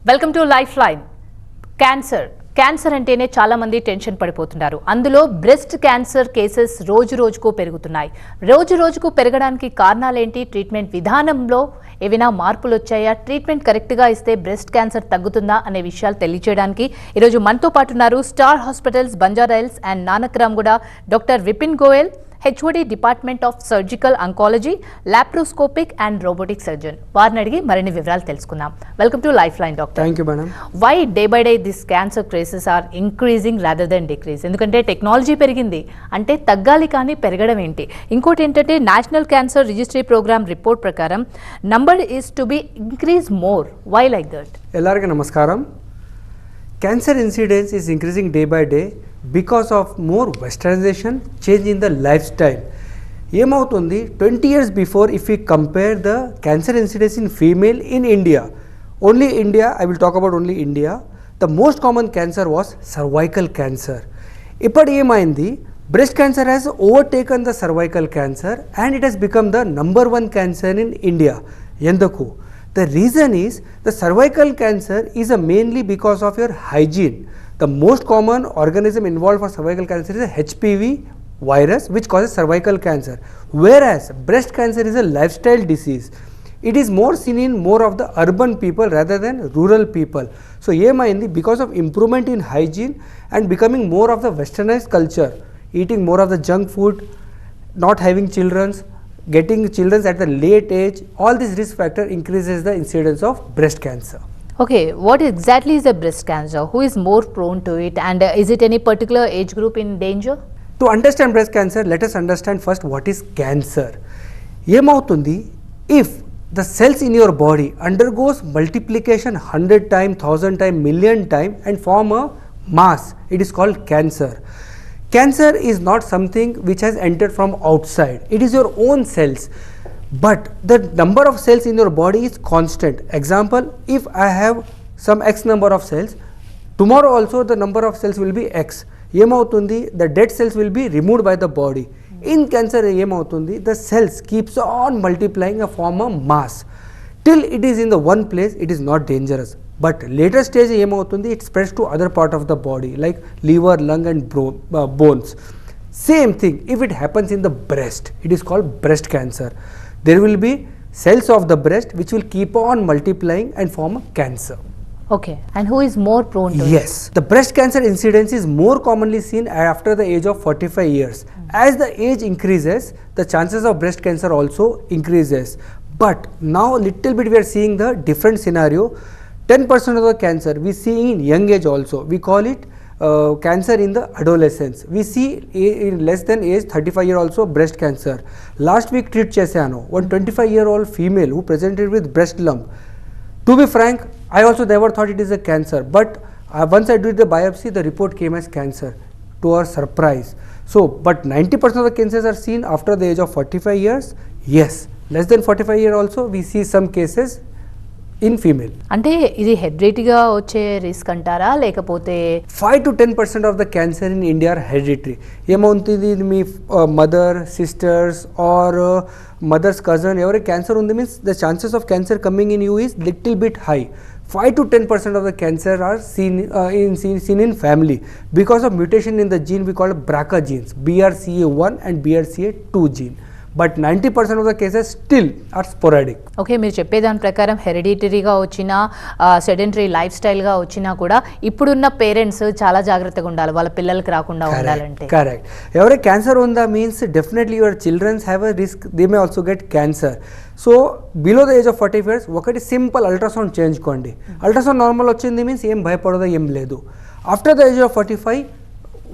Welcome to lifeline. Cancer అంటేనే చాలా మంది టెన్షన్ పడిపోతున్నారు. అందులో బ్రెస్ట్ క్యాన్సర్ కేసెస్ రోజుకు పెరుగుతున్నాయి. రోజుకు పెరగడానికి కారణాలేంటి? ట్రీట్మెంట్ విధానంలో ఏమైనా మార్పులు వచ్చాయా? ట్రీట్మెంట్ కరెక్ట్గా ఇస్తే బ్రెస్ట్ క్యాన్సర్ తగ్గుతుందా అనే విషయాలు తెలియజేయడానికి ఈరోజు మనతో పాటు ఉన్నారు star hospitals Banjara Hills and Nanakramguda doctor Vipin Goyal, HOD department of surgical oncology, laparoscopic and robotic surgeon. వారిని అడిగి మరిన్ని వివరాలు తెలుసుకుందాం. Welcome to lifeline doctor. Thank you madam. Why day by day this cancer cases are increasing rather than decrease? ఎందుకంటే technology పెరిగింది అంటే తగ్గాలి కానీ పెరగడం ఏంటి? ఇంకోటి ఏంటంటే national cancer registry programme report ప్రకారం number is to be increase more. Why like that? ಎಲ್ಲರಿಗೂ ನಮಸ್ಕಾರಂ. Cancer incidence is increasing day by day because of more westernization, change in the lifestyle. ఏమవుతుంది 20 years before, if we compare the cancer incidence in female in India, only India, I will talk about only India, the most common cancer was cervical cancer. ఇప్పుడు ఏమైంది, breast cancer has overtaken the cervical cancer and it has become the number one cancer in India. ఎందుకు? The reason is the cervical cancer is mainly because of your hygiene. The most common organism involved for cervical cancer is a HPV virus, which causes cervical cancer, whereas breast cancer is a lifestyle disease. It is more seen in more of the urban people rather than rural people. So ఏమైంది, because of improvement in hygiene and becoming more of the westernized culture, eating more of the junk food, not having children's, getting children at the late age, all this risk factor increases the incidence of breast cancer. Okay, what exactly is a breast cancer? Who is more prone to it, and is it any particular age group in danger? To understand breast cancer, let us understand first what is cancer. ఏమవుతుంది, if the cells in your body undergoes multiplication 100 times, 1000 times, million times and form a mass, it is called cancer. Cancer is not something which has entered from outside. It is your own cells. But the number of cells in your body is constant. Example, if I have some X number of cells, tomorrow also the number of cells will be X. ఏమవుతుంది, the dead cells will be removed by the body. In cancer ఏమవుతుంది, the cells keeps on multiplying and form a mass. Till it is in the one place, it is not dangerous. But later stage ఏమవుతుంది, it spreads to other part of the body like liver, lung and bones. Same thing if it happens in the breast, it is called breast cancer. There will be cells of the breast which will keep on multiplying and form a cancer. Okay, and who is more prone to Yes, the breast cancer incidence is more commonly seen after the age of 45 years. As the age increases, the chances of breast cancer also increases. But now little bit we are seeing the different scenario. 10% of the cancer we see in young age also. We call it cancer in the adolescence. We see in less than age 35 year also breast cancer. Last week treat chesano, one 25-year-old female who presented with breast lump. To be frank, I also never thought it is a cancer, but once I did the biopsy, the report came as cancer, to our surprise. So, but 90% of the cancers are seen after the age of 45 years. Yes, less than 45 year also we see some cases in female. అంటే ఇది హెరిడిటరీగా వచ్చే risk అంటారా, లేకపోతే 5 to 10% of the cancer in India are hereditary. ఏమవుతుంది, మీ mother, sisters or mother's cousin ఎవరి cancer ఉంది means the chances of cancer coming in you is little bit high. 5 to 10% of the cancer are seen in family because of mutation in the gene we call BRCA genes, BRCA1 and BRCA2 gene. But 90% of the cases still are sporadic. Okay, మీరు చెప్పేదాని ప్రకారం హెరిడిటరీగా వచ్చిన sedentary life స్టైల్గా వచ్చినా కూడా ఇప్పుడున్న parents చాలా జాగ్రత్తగా ఉండాలి వాళ్ళ పిల్లలకి రాకుండా ఉండాలంటే. కరెక్ట్. ఎవరికి క్యాన్సర్ ఉందా means definitely your childrens have a risk, they may also get cancer. So below the age of 45 years ఒకటి సింపుల్ అల్ట్రాసౌండ్ చేయించుకోండి. అల్ట్రాసౌండ్ నార్మల్ వచ్చింది మీన్స్ ఏం భయపడదో ఏం లేదు. After the age of 45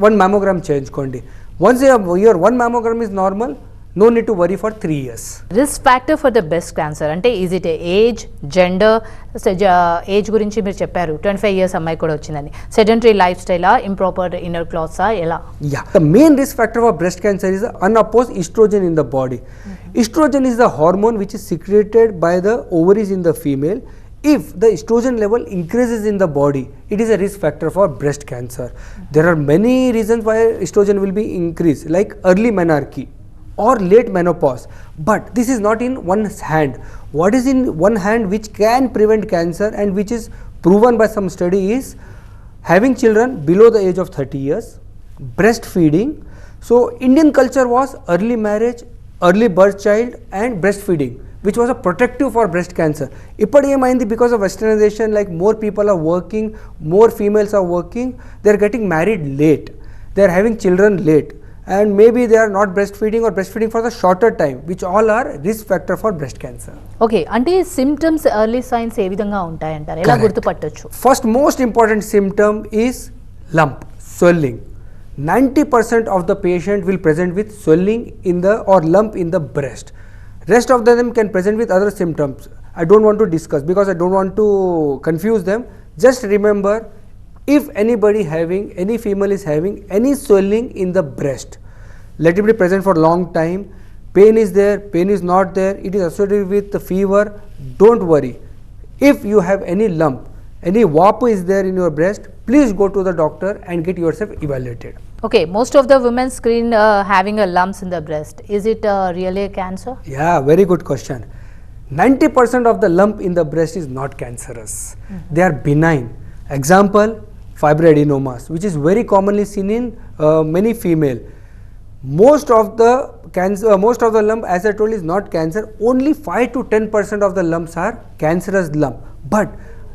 1 mammogram చేయించుకోండి. Once your 1 mammogram is normal, no need to worry for 3 years. Risk factor for the breast cancer అంటే is it age, gender? Age గురించి మీరు చెప్పారు 25 years అమ్మాయి కూడా వచ్చిందని. సెడెంటరీ లైఫ్ స్టైలా, ఇంప్రాపర్ ఇన్నర్ క్లాత్సా, ఎలా? Yeah, the main risk factor for breast cancer is the unopposed estrogen in the body. Estrogen is the hormone which is secreted by the ovaries in the female. If the estrogen level increases in the body, it is a risk factor for breast cancer. There are many reasons why estrogen will be increased, like early menarche or late menopause, but this is not in one hand. What is in one hand which can prevent cancer and which is proven by some study is having children below the age of 30 years, breastfeeding. So Indian culture was early marriage, early birth child and breastfeeding, which was a protective for breast cancer. Ippadi emaindi because of westernization, like more people are working, more females are working, they are getting married late, they are having children late, and maybe they are not breastfeeding or breastfeeding for the shorter time, which all are risk factor for breast cancer. Okay, అంటే symptoms early science ఏ విధంగా ఉంటాయంటారు, ఎలా గుర్తుపట్టొచ్చు? First most important symptom is lump, swelling. 90% of the patient will present with swelling in the or lump in the breast. Rest of them can present with other symptoms. I don't want to discuss because I don't want to confuse them. Just remember, if anybody having, any female is having any swelling in the breast, let it be present for long time, pain is there, pain is not there, it is associated with the fever, don't worry. If you have any lump, any WAP is there in your breast, please go to the doctor and get yourself evaluated. Okay, most of the women screen having a lumps in the breast. Is it really a cancer? Yeah, very good question. 90% of the lump in the breast is not cancerous. They are benign. Example, fibroadenomas, which is very commonly seen in many female. Most of the lump, as I told, is not cancer. Only 5 to 10% of the lumps are cancerous lump. But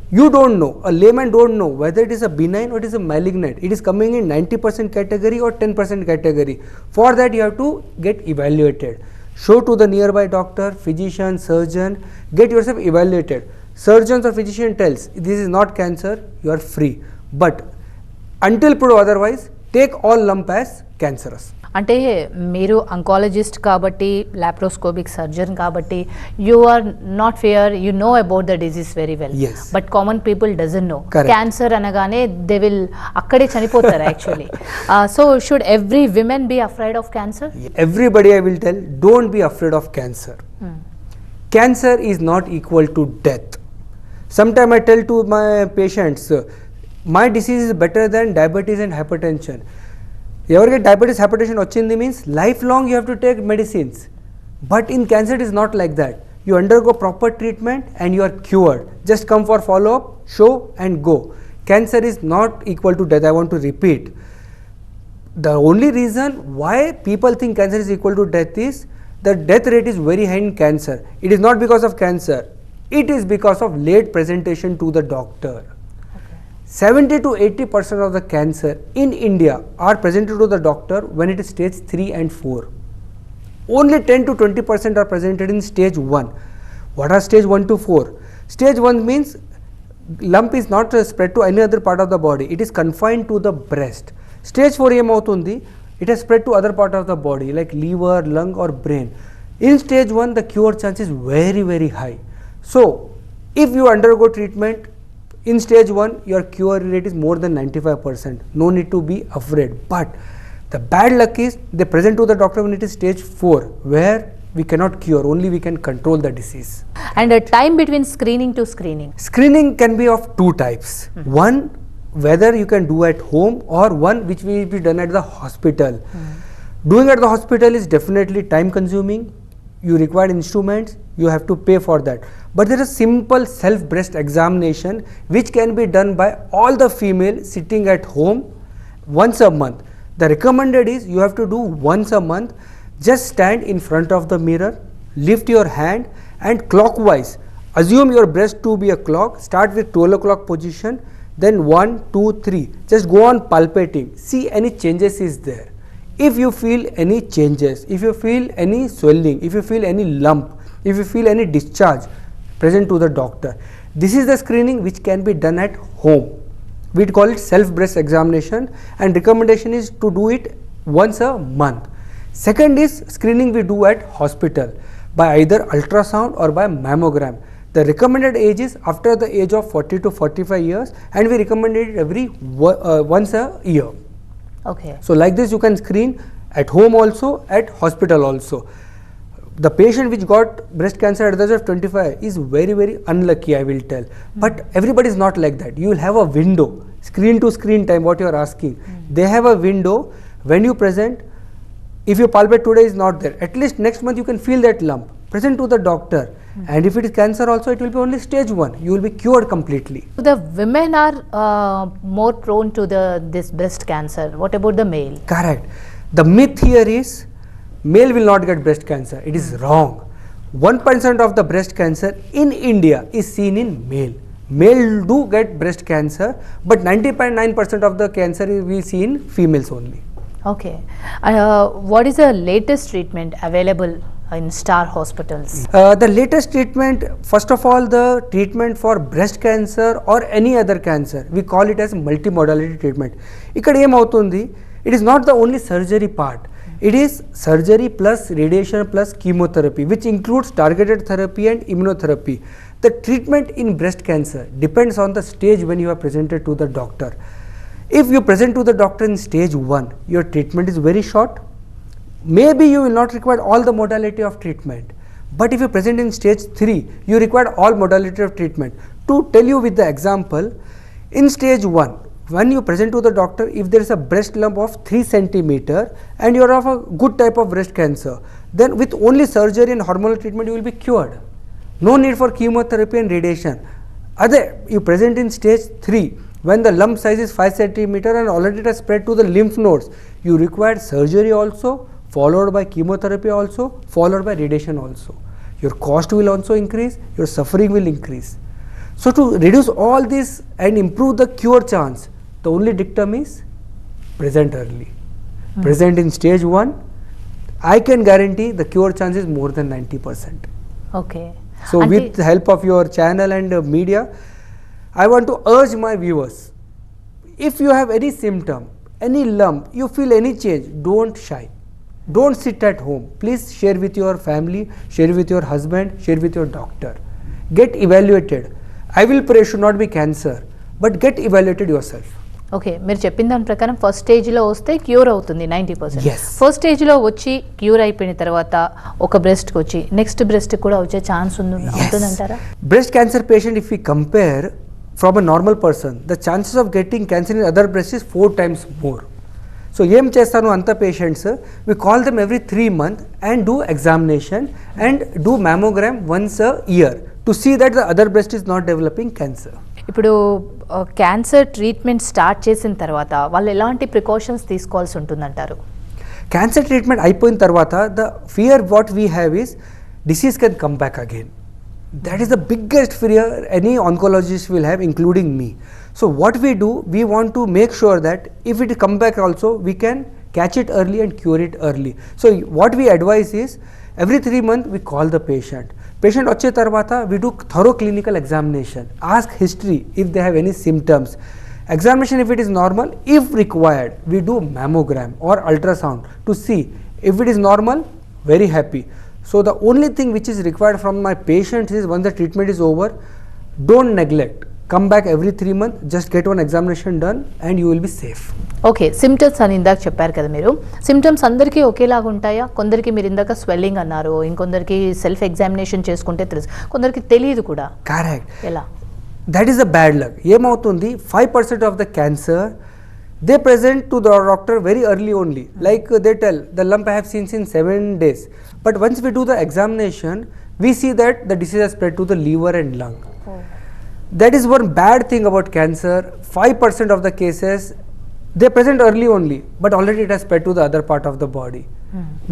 you don't know, a layman don't know whether it is a benign or it is a malignant. It is coming in 90% category or 10% category. For that you have to get evaluated. Show to the nearby doctor, physician, surgeon, get yourself evaluated. Surgeons or physician tells this is not cancer, you are free. But until proved otherwise, take all lump as cancerous. అంటే మీరు oncologist కాబట్టి, laparoscopic surgeon కాబట్టి, you are not fear, you know about the disease very well. But common people doesn't know. Cancer అనగానే they will అక్కడే చనిపోతారు actually. So should every women be afraid of cancer? Everybody I will tell, don't be afraid of cancer. Cancer is not equal to death. Sometimes I tell to my patients, my disease is better than diabetes and hypertension. Every diabetes, hypertension ochindi means lifelong you have to take medicines. But in cancer it is not like that. You undergo proper treatment and you are cured. Just come for follow-up, show and go. Cancer is not equal to death. I want to repeat. The only reason why people think cancer is equal to death is the death rate is very high in cancer. It is not because of cancer. It is because of late presentation to the doctor. 70 to 80% of the cancer in India are presented to the doctor when it is stage 3 and 4. Only 10 to 20% are presented in stage 1. What are stage 1 to 4? Stage 1 means lump is not spread to any other part of the body. It is confined to the breast. Stage 4 ఏమవుతుంది? It has spread to other part of the body like liver, lung or brain. In stage 1 the cure chance is very very high. So if you undergo treatment in stage 1, your cure rate is more than 95%. No need to be afraid. But the bad luck is they present to the doctor when it is stage 4, where we cannot cure, only we can control the disease. And a time between screening to screening? Screening can be of two types. One, whether you can do at home, or one which will be done at the hospital. Doing at the hospital is definitely time consuming. You require instruments, you have to pay for that. But there is simple self breast examination which can be done by all the female sitting at home once a month. The recommended is you have to do once a month. Just stand in front of the mirror, lift your hand and clockwise assume your breast to be a clock. Start with 12 o'clock position, then 1, 2, 3. Just go on palpating, see any changes is there. If you feel any changes, if you feel any swelling, if you feel any lump, if you feel any discharge, present to the doctor. This is the screening which can be done at home. We call it self breast examination and recommendation is to do it once a month. Second is screening we do at hospital by either ultrasound or by mammogram. The recommended age is after the age of 40 to 45 years and we recommend it every once a year. Okay. So like this you can screen at home also, at hospital also. The patient which got breast cancer at the age of 25 is very very unlucky, I will tell. But everybody is not like that. You will have a window, screen to screen time, what you are asking. They have a window when you present. If you palpate today is not there, at least next month you can feel that lump. Present to the doctor And if it is cancer also, it will be only stage 1. You will be cured completely. The women are more prone to this breast cancer. What about the male? Correct. The myth here is male will not get breast cancer. It is wrong. 1% of the breast cancer in India is seen in male. Male do get breast cancer, but 90.9% of the cancer we see in females only. Okay. What is the latest treatment available in Star hospitals? The latest treatment, first of all, the treatment for breast cancer or any other cancer, we call it as multimodality treatment. Ikkada em avutundi, it is not the only surgery part. It is surgery plus radiation plus chemotherapy, which includes targeted therapy and immunotherapy. The treatment in breast cancer depends on the stage when you are presented to the doctor. If you present to the doctor in stage 1, your treatment is very short. Maybe you will not require all the modality of treatment. But if you present in stage 3, you require all modality of treatment. To tell you with the example, in stage 1, when you present to the doctor, if there is a breast lump of 3 centimeter and you are of a good type of breast cancer, then with only surgery and hormonal treatment, you will be cured. No need for chemotherapy and radiation. Other, you present in stage 3, when the lump size is 5 centimeter and already it has spread to the lymph nodes, you require surgery also, followed by chemotherapy also, followed by radiation also. Your cost will also increase, your suffering will increase. So to reduce all this and improve the cure chance, the only dictum is present early. Present in stage 1, I can guarantee the cure chance is more than 90%. Okay. So with the help of your channel and media, I want to urge my viewers, if you have any symptom, any lump, you feel any change, don't shy. Don't sit at home. Please share with your family, share with your husband, share with your doctor. Get evaluated. I will pray should not be cancer, but get evaluated yourself. Okay, మీరు చెప్పిన దాని ప్రకారం first స్టేజ్లో వస్తే cure అవుతుంది 90%. Yes. First స్టేజ్లో వచ్చి cure అయిపోయిన తర్వాత ఒక బ్రెస్ట్కి వచ్చి నెక్స్ట్ బ్రెస్ట్కి కూడా వచ్చే ఛాన్స్ ఉంటుందంటారా? Breast cancer patient, if we compare from a normal person, the chances of getting cancer in other breast is 4 times more. So ఏం చేస్తాను అంత patients, we call them every 3 months and do examination and do mammogram once a year to see that the other breast is not developing cancer. ఇప్పుడు cancer treatment start చేసిన తర్వాత వాళ్ళు ఎలాంటి precautions తీసుకోవాల్సి ఉంటుందంటారు? Cancer treatment అయిపోయిన తర్వాత the fear what we have is disease can come back again. That is the biggest fear any oncologist will have, including me. So what we do, we want to make sure that if it come back also, we can catch it early and cure it early. So what we advise is every 3 months we call the patient. Patient వచ్చే తర్వాత we do thorough clinical examination, ask history if they have any symptoms. Examination if it is normal, if required, we do mammogram or ultrasound to see if it is normal, very happy. So the only thing which is required from my patients is once the treatment is over, don't neglect. Come back every 3 months, just get one examination done and you will be safe. Okay, symptoms అని ఇందాక చెప్పారు కదా మీరు, symptoms అందరికీ ఒకేలాగా ఉంటాయా? కొందరికి మీరు ఇందాక స్వెల్లింగ్ అన్నారు, ఇంకొందరికి సెల్ఫ్ ఎగ్జామినేషన్ చేసుకుంటే తెలుసు, కొందరికి తెలియదు కూడా. కరెక్ట్. ఎలా? That is the bad luck. ఏమవుతుంది, 5% of the cancer they present to the doctor very early only, like they tell the lump I have seens in 7 days, but once we do the examination we see that the disease has spread to the liver and lung. That is one bad thing about cancer. 5% of the cases they present early only, but already it has spread to the other part of the body.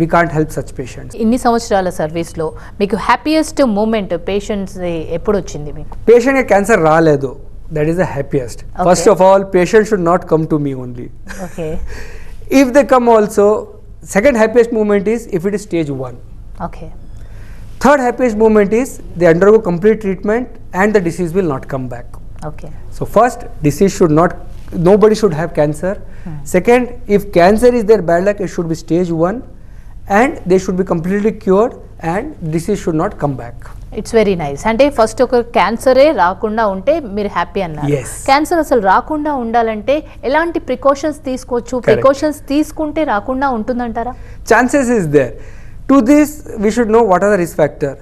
We can't help such patients. ఇన్ని సంవత్సరాల సర్వీస్లో మీకు happiest moment patients ఎప్పుడు వచ్చింది మీకు? Patient cancer రాలేదు, that is the happiest. Okay. First of all, patient should not come to me only. Okay. If they come also, second happiest moment is if it is stage 1. Okay. Third happiest moment is they undergo complete treatment and the disease will not come back. Okay. So first, disease should not, nobody should have cancer. Second, if cancer is their bad luck, it should be stage 1 and they should be completely cured and disease should not come back. It's very nice. అంటే first ఒక క్యాన్సరే రాకుండా ఉంటే మీరు happy అన్నారు. Cancer అసలు రాకుండా ఉండాలంటే ఎలాంటి ప్రికాషన్స్ తీసుకోవచ్చు? ప్రికాషన్స్ తీసుకుంటే రాకుండా ఉంటుందంటారా? Chances is there. To this, we should know what are the risk factors.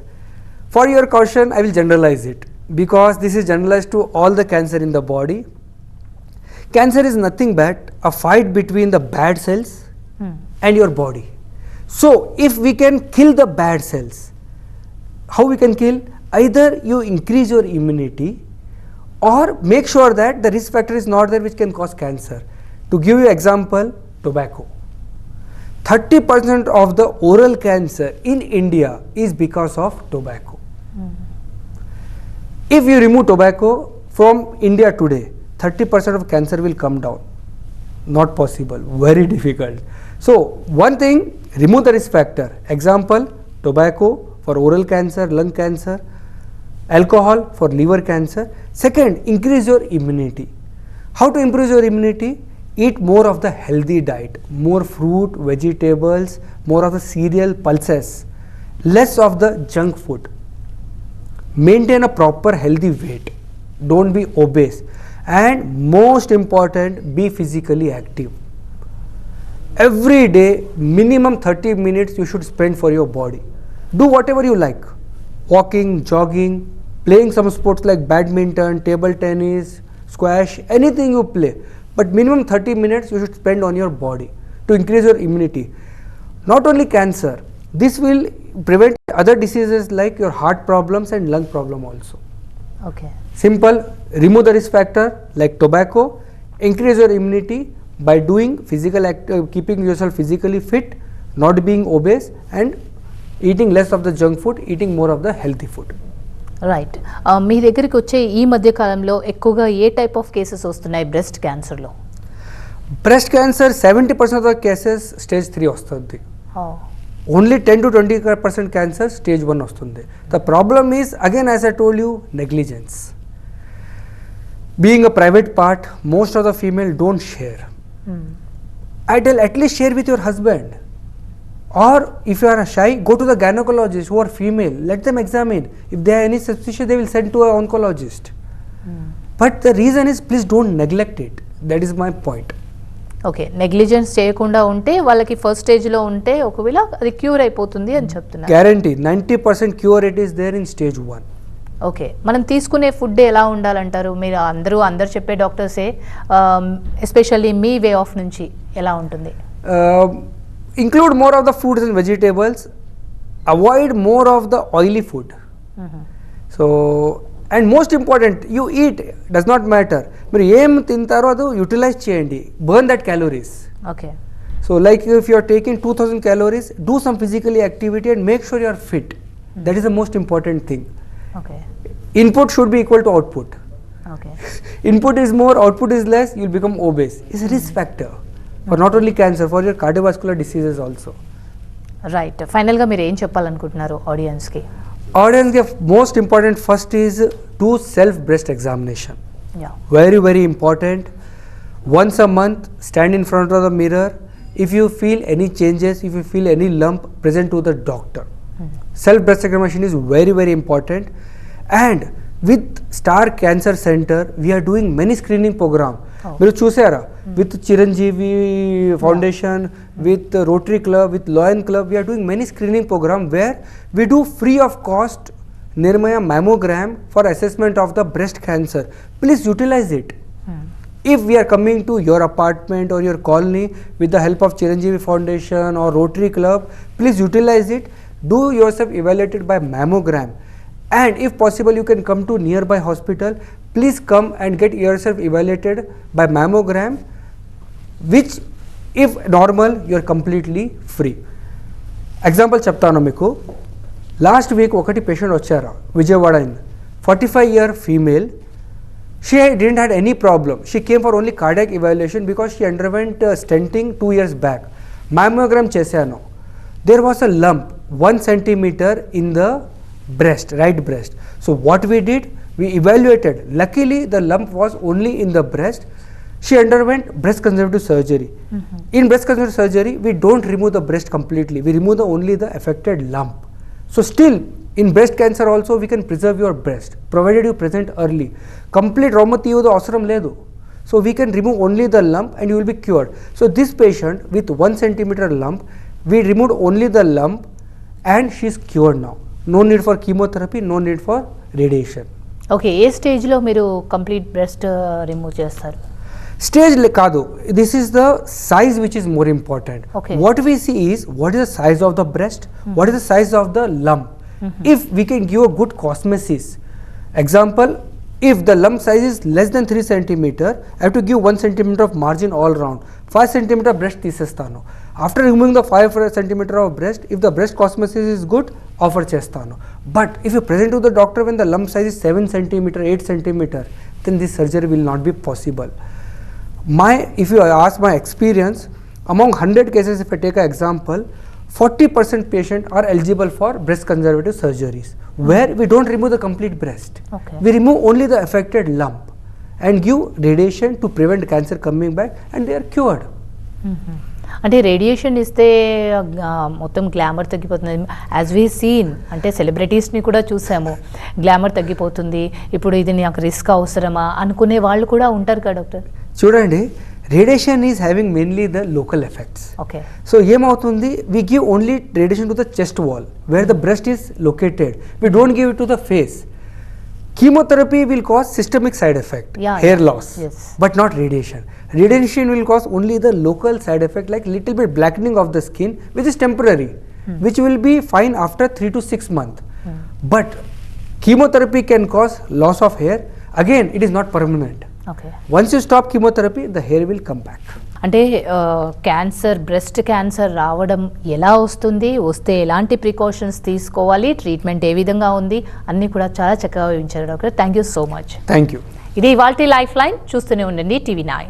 For your caution, I will generalize it because this is generalized to all the cancer in the body. Cancer is nothing but a fight between the bad cells and your body. So, if we can kill the bad cells, how we can kill? either you increase your immunity or make sure that the risk factor is not there which can cause cancer. To give you example, tobacco. 30% of the oral cancer in India is because of tobacco. If you remove tobacco from India today, 30% of cancer will come down. Not possible, very difficult. So one thing, remove the risk factor. Example, tobacco for oral cancer, lung cancer, alcohol for liver cancer. Second, increase your immunity. How to improve your immunity? Eat more of the healthy diet, more fruit, vegetables, more of the cereal, pulses, less of the junk food. Maintain a proper healthy weight. Don't be obese. And most important, be physically active. Every day, minimum 30 minutes you should spend for your body. Do whatever you like. Walking, jogging, playing some sports like badminton, table tennis, squash, anything you play. But minimum 30 minutes you should spend on your body to increase your immunity. Not only cancer, this will prevent other diseases like your heart problems and lung problem also. Okay Simple, remove the risk factor like tobacco, increase your immunity by doing physical keeping yourself physically fit, not being obese, and eating less of the junk food, eating more of the healthy food. Right మీ దగ్గరికి వచ్చే ఈ మధ్య కాలంలో ఎక్కువగా ఏ type of cases వస్తున్నాయి breast క్యాన్సర్లో? Breast cancer 70% of the cases stage 3 వస్తుంది. Only 10 to 20% cancer stage 1 వస్తుంది. The problem is again, as I told you, negligence. Being a private part, most of the female don't share. I tell at least share with your husband. Or if you are shy, go to the gynecologist who are female, let them examine. If they have any suspicion, they will send to an oncologist. But the reason is, please don't neglect it. That is my point. Okay, negligence చేయకుండా ఉంటే వాళ్ళకి first స్టేజ్లో ఉంటే ఒకవేళ అది cure అయిపోతుంది అని చెప్తున్నారు. Guarantee 90% cure rate is there in stage 1. Okay, మనం తీసుకునే ఫుడ్ ఎలా ఉండాలంటారు? మీరు అందరు చెప్పే డాక్టర్సే, ఎస్పెషల్లీ మీ వే ఆఫ్ నుంచి ఎలా ఉంటుంది? Include more of the fruits and vegetables. Avoid more of the oily food. So, and most important, you eat, does not matter. మీరు ఏం తింటారో అది యూటిలైజ్ చేయండి. Burn that calories. Okay, So like if you are taking 2000 calories, do some physical activity and make sure you are fit. That is the most important thing. Okay, Input should be equal to output. Okay. Input is more, output is less, you will become obese. It's a risk factor for not only cancer, for your cardiovascular diseases also. Right, ఫైనల్గా మీరు ఏం చెప్పాలనుకుంటున్నారు ఆడియన్స్కి? Audience, the most important first is do self breast examination. Yeah, Very important. Once a month, stand in front of the mirror. If you feel any changes, if you feel any lump, present to the doctor. Self breast examination is very important. And with Star Cancer Center, we are doing many screening program. మీరు చూసారా? With Chiranjeevi Foundation, with Rotary Club, with Lion Club, we are doing many screening program where we do free of cost Nirmaya mammogram for assessment of the breast cancer. Please utilize it. If we are coming to your apartment or your colony with the help of Chiranjeevi Foundation or Rotary Club, please utilize it. Do yourself evaluated by mammogram. And if possible, you can come to nearby hospital. Please come and get yourself evaluated by mammogram, which if normal, you are completely free. Example చెప్తాను మీకు. Last week ఒకటి patient వచ్చారు Vijayawada, 45-year female. She didn't had any problem. She came for only cardiac evaluation because she underwent stenting 2 years back. Mammogram చేశాను. There was a lump 1 centimeter in the breast, right breast. So what we did, we evaluated. Luckily the lump was only in the breast. She underwent breast conservative surgery. In breast conservative surgery, we don't remove the breast completely. We remove only the affected lump. So still in breast cancer also we can preserve your breast provided you present early. Complete rheumatoid అవసరం లేదు. So we can remove only the lump and you will be cured. So this patient with 1 centimeter lump, we removed only the lump and she is cured now. No need for chemotherapy, no need for radiation. Okay, ఏ స్టేజ్లో మీరు complete breast remove చేస్తారు? Stage కాదు, this is the size which is more important. Okay. What we see is what is the size of the breast, what is the size of the lump. If we can give a good cosmesis, example, if the lump size is less than 3 centimeter, I have to give 1 centimeter of margin all round. 5 centimeter breast తీసేస్తాను. After removing the 5 centimeter of breast, if the breast cosmesis is good, offer చేస్తాను. But if you present to the doctor when the lump size is 7 centimeter, 8 centimeter, then this surgery will not be possible. If you ask my experience, among 100 cases, if I take an example, 40% patients are eligible for breast conservative surgeries, where we don't remove the complete breast. Okay. We remove only the affected lump and give radiation to prevent cancer coming back, and they are cured. అంటే radiation ఇస్తే మొత్తం glamour తగ్గిపోతుంది, as we seen, అంటే సెలబ్రిటీస్ని కూడా చూసాము, glamour తగ్గిపోతుంది, ఇప్పుడు ఇది నాకు రిస్క్ అవసరమా అనుకునే వాళ్ళు కూడా ఉంటారు కదా డాక్టర్. చూడండి, radiation is having mainly the local effects. Okay. So ఏమవుతుంది, we give only radiation to the chest wall where the breast is located, we don't give it to the face. Chemotherapy will cause systemic side effect, hair loss, yes, but not radiation. Radiation will cause only the local side effect, like little bit blackening of the skin, which is temporary, which will be fine after 3 to 6 months. But chemotherapy can cause loss of hair. Again, it is not permanent. Okay. Once you stop chemotherapy, the hair will come back. అంటే cancer, breast cancer రావడం ఎలా వస్తుంది, వస్తే ఎలాంటి precautions తీసుకోవాలి, treatment ఏ విధంగా ఉంది, అన్నీ కూడా చాలా చక్కగా వివరించారు doctor. Thank you so much. Thank you. ఇది ఇవాల్టి లైఫ్ లైన్. చూస్తూనే ఉండండి TV9.